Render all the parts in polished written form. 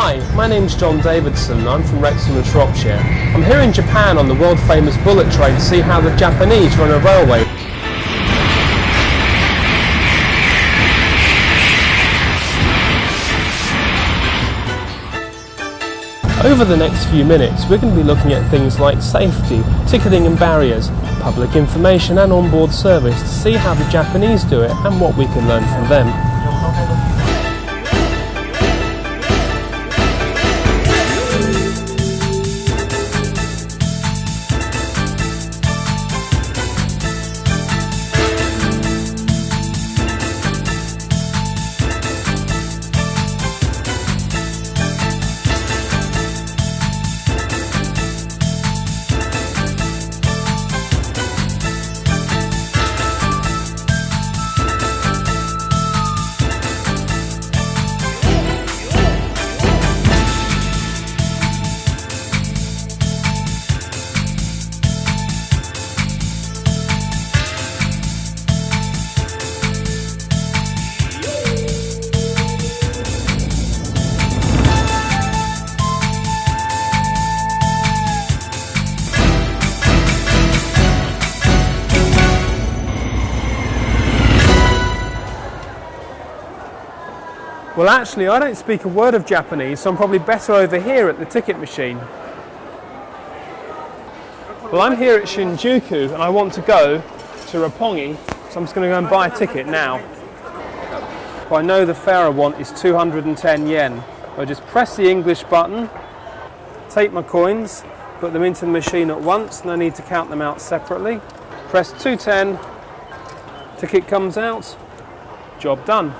Hi, my name's John Davidson. I'm from Wrexham in Shropshire. I'm here in Japan on the world famous bullet train to see how the Japanese run a railway. Over the next few minutes we're going to be looking at things like safety, ticketing and barriers, public information and onboard service to see how the Japanese do it and what we can learn from them. Well, actually, I don't speak a word of Japanese, so I'm probably better over here at the ticket machine. Well, I'm here at Shinjuku and I want to go to Roppongi, so I'm just going to go and buy a ticket now. Well, I know the fare I want is 210 yen. I'll just press the English button, take my coins, put them into the machine at once, no need to count them out separately. Press 210, ticket comes out, job done.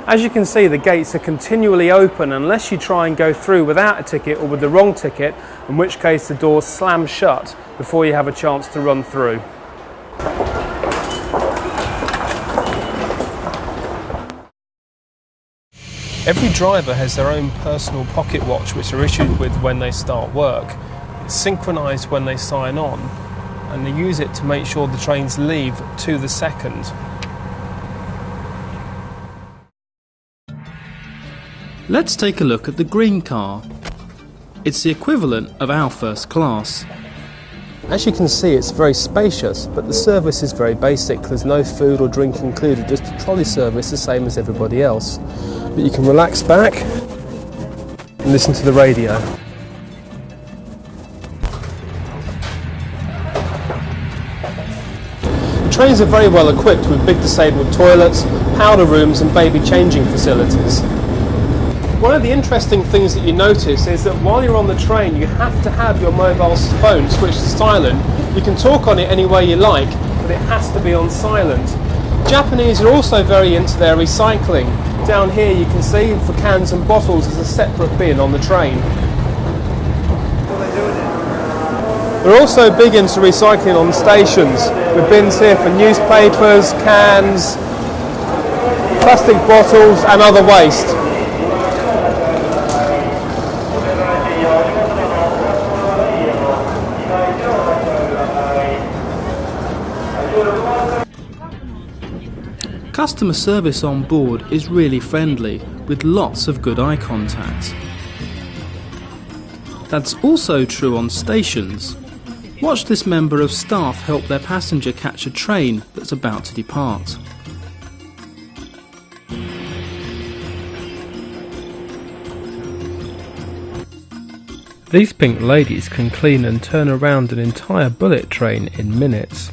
As you can see, the gates are continually open unless you try and go through without a ticket or with the wrong ticket, in which case the doors slam shut before you have a chance to run through. Every driver has their own personal pocket watch which are issued with when they start work. It's synchronised when they sign on, and they use it to make sure the trains leave to the second. Let's take a look at the green car. It's the equivalent of our first class. As you can see, it's very spacious, but the service is very basic. There's no food or drink included, just a trolley service the same as everybody else. But you can relax back and listen to the radio. The trains are very well equipped with big disabled toilets, powder rooms and baby changing facilities. One of the interesting things that you notice is that while you're on the train you have to have your mobile phone switched to silent. You can talk on it any way you like, but it has to be on silent. Japanese are also very into their recycling. Down here you can see for cans and bottles there's a separate bin on the train. They're also big into recycling on stations, with bins here for newspapers, cans, plastic bottles and other waste. Customer service on board is really friendly, with lots of good eye contact. That's also true on stations. Watch this member of staff help their passenger catch a train that's about to depart. These pink ladies can clean and turn around an entire bullet train in minutes.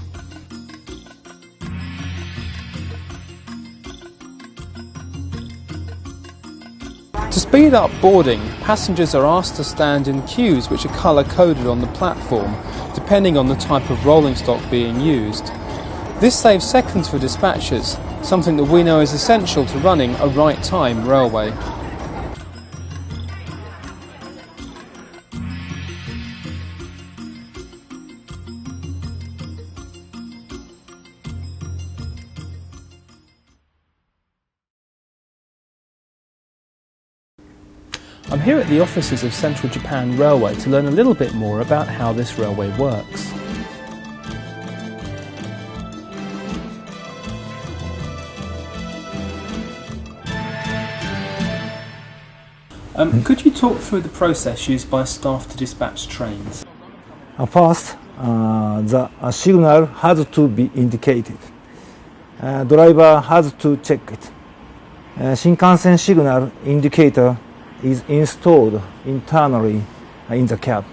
To speed up boarding, passengers are asked to stand in queues which are colour-coded on the platform, depending on the type of rolling stock being used. This saves seconds for dispatchers, something that we know is essential to running a right-time railway. I'm here at the offices of Central Japan Railway to learn a little bit more about how this railway works. Could you talk through the process used by staff to dispatch trains? First, the signal has to be indicated. Driver has to check it. Shinkansen signal indicator is installed internally in the cab.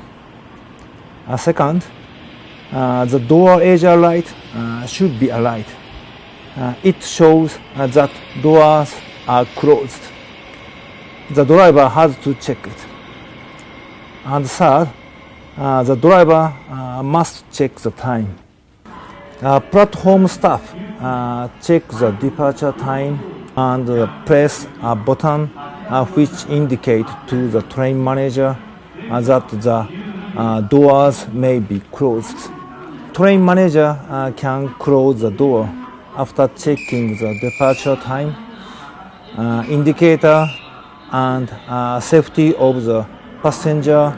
Second, the door edge light should be alight. It shows that doors are closed. The driver has to check it. And third, the driver must check the time. Platform staff check the departure time and press a button which indicate to the train manager that the doors may be closed. Train manager can close the door after checking the departure time, indicator, and safety of the passenger,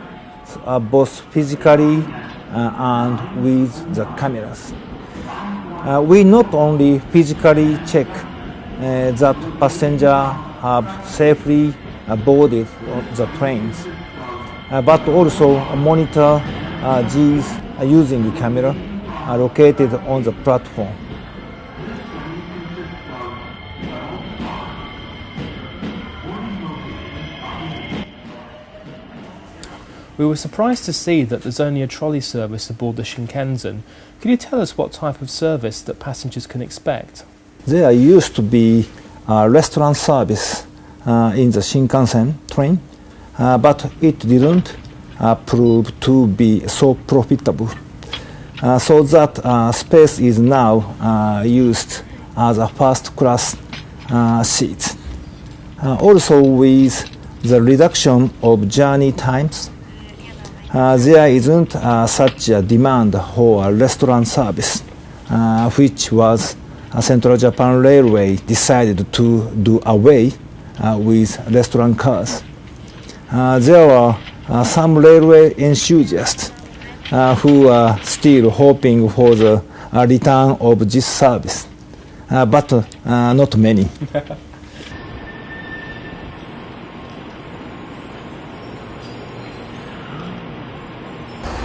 both physically and with the cameras. We not only physically check that passengers have safely boarded the trains, but also monitor these using the camera located on the platform. We were surprised to see that there's only a trolley service aboard the Shinkansen. Could you tell us what type of service that passengers can expect? There used to be a restaurant service in the Shinkansen train, but it didn't prove to be so profitable. So that space is now used as a first class seat. Also, with the reduction of journey times, there isn't such a demand for a restaurant service, which was Central Japan Railway decided to do away with restaurant cars. There were some railway enthusiasts who are still hoping for the return of this service, but not many.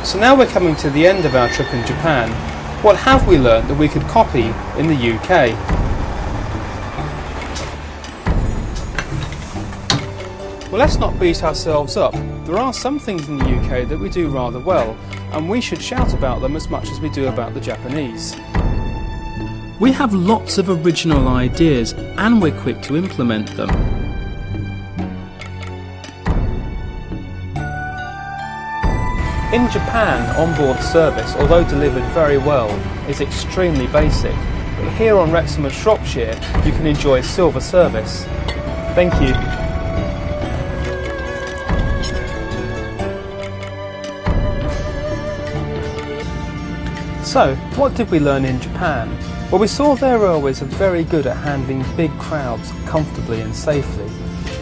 So now we're coming to the end of our trip in Japan. What have we learnt that we could copy in the UK? Well, let's not beat ourselves up. There are some things in the UK that we do rather well, and we should shout about them as much as we do about the Japanese. We have lots of original ideas, and we're quick to implement them. In Japan, onboard service, although delivered very well, is extremely basic. But here on Wrexham and Shropshire, you can enjoy silver service. Thank you. So, what did we learn in Japan? Well, we saw their railways are very good at handling big crowds comfortably and safely.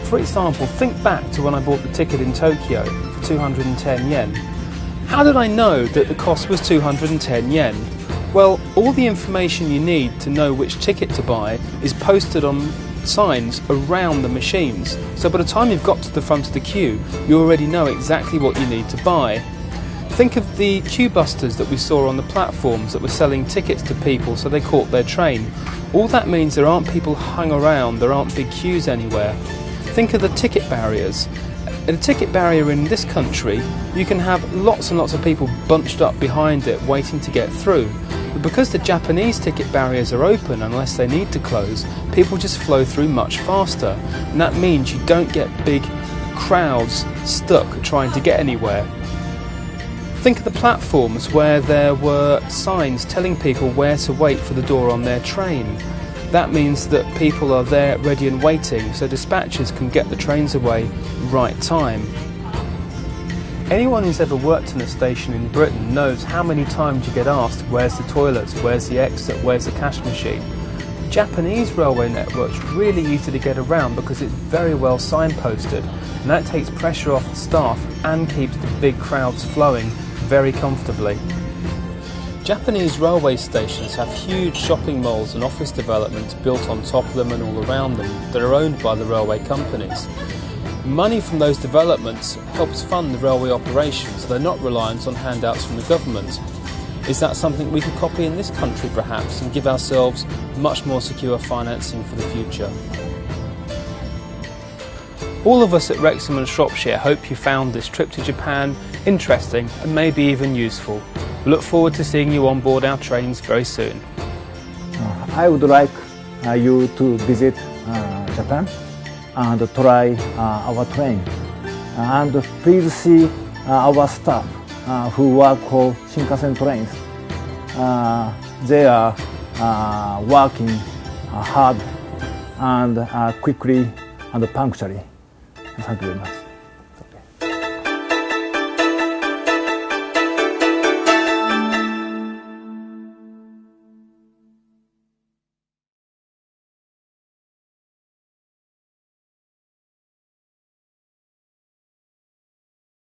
For example, think back to when I bought the ticket in Tokyo for 210 yen. How did I know that the cost was 210 yen? Well, all the information you need to know which ticket to buy is posted on signs around the machines. So by the time you've got to the front of the queue, you already know exactly what you need to buy. Think of the queue busters that we saw on the platforms that were selling tickets to people so they caught their train. All that means there aren't people hung around, there aren't big queues anywhere. Think of the ticket barriers. At a ticket barrier in this country, you can have lots and lots of people bunched up behind it waiting to get through. But because the Japanese ticket barriers are open unless they need to close, people just flow through much faster. And that means you don't get big crowds stuck trying to get anywhere. Think of the platforms where there were signs telling people where to wait for the door on their train. That means that people are there ready and waiting, so dispatchers can get the trains away right time. Anyone who's ever worked in a station in Britain knows how many times you get asked, where's the toilets, where's the exit, where's the cash machine. The Japanese railway network's really easy to get around because it's very well signposted, and that takes pressure off the staff and keeps the big crowds flowing very comfortably. Japanese railway stations have huge shopping malls and office developments built on top of them and all around them that are owned by the railway companies. Money from those developments helps fund the railway operations, so they're not reliant on handouts from the government. Is that something we could copy in this country perhaps and give ourselves much more secure financing for the future? All of us at Wrexham and Shropshire hope you found this trip to Japan interesting and maybe even useful. We look forward to seeing you on board our trains very soon. I would like you to visit Japan and try our train. And please see our staff who work for Shinkansen trains. They are working hard and quickly and punctually. Thank you very much.